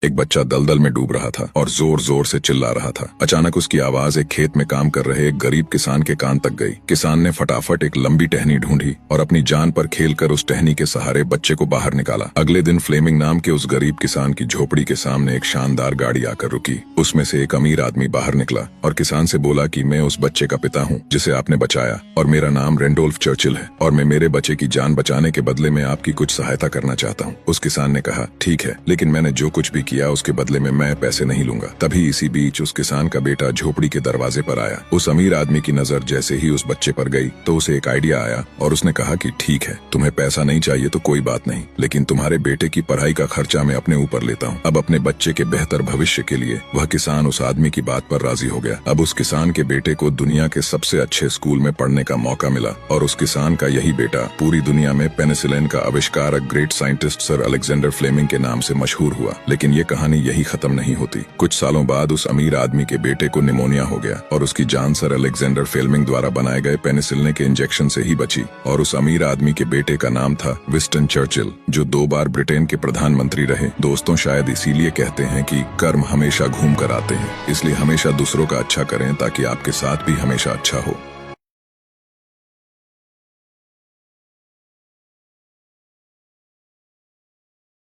एक बच्चा दलदल में डूब रहा था और जोर जोर से चिल्ला रहा था। अचानक उसकी आवाज एक खेत में काम कर रहे एक गरीब किसान के कान तक गई। किसान ने फटाफट एक लंबी टहनी ढूंढी और अपनी जान पर खेलकर उस टहनी के सहारे बच्चे को बाहर निकाला। अगले दिन फ्लेमिंग नाम के उस गरीब किसान की झोपड़ी के सामने एक शानदार गाड़ी आकर रुकी। उसमें से एक अमीर आदमी बाहर निकला और किसान से बोला कि मैं उस बच्चे का पिता हूँ जिसे आपने बचाया, और मेरा नाम रेंडोल्फ चर्चिल है, और मैं मेरे बच्चे की जान बचाने के बदले में आपकी कुछ सहायता करना चाहता हूँ। उस किसान ने कहा, ठीक है, लेकिन मैंने जो कुछ भी किया उसके बदले में मैं पैसे नहीं लूंगा। तभी इसी बीच उस किसान का बेटा झोपड़ी के दरवाजे पर आया। उस अमीर आदमी की नजर जैसे ही उस बच्चे पर गई तो उसे एक आइडिया आया और उसने कहा कि ठीक है, तुम्हें पैसा नहीं चाहिए तो कोई बात नहीं, लेकिन तुम्हारे बेटे की पढ़ाई का खर्चा मैं अपने ऊपर लेता हूँ। अब अपने बच्चे के बेहतर भविष्य के लिए वह किसान उस आदमी की बात पर राजी हो गया। अब उस किसान के बेटे को दुनिया के सबसे अच्छे स्कूल में पढ़ने का मौका मिला और उस किसान का यही बेटा पूरी दुनिया में पेनिसिलिन का आविष्कारक great scientist sir Alexander Fleming के नाम से मशहूर हुआ। लेकिन ये कहानी यही खत्म नहीं होती। कुछ सालों बाद उस अमीर आदमी के बेटे को निमोनिया हो गया और उसकी जान सर अलेक्जेंडर फ्लेमिंग द्वारा बनाए गए पेनिसिलिन के इंजेक्शन से ही बची। और उस अमीर आदमी के बेटे का नाम था विंस्टन चर्चिल, जो 2 बार ब्रिटेन के प्रधानमंत्री रहे। दोस्तों, शायद इसीलिए कहते हैं कि कर्म हमेशा घूम कर आते हैं। इसलिए हमेशा दूसरों का अच्छा करें ताकि आपके साथ भी हमेशा अच्छा हो।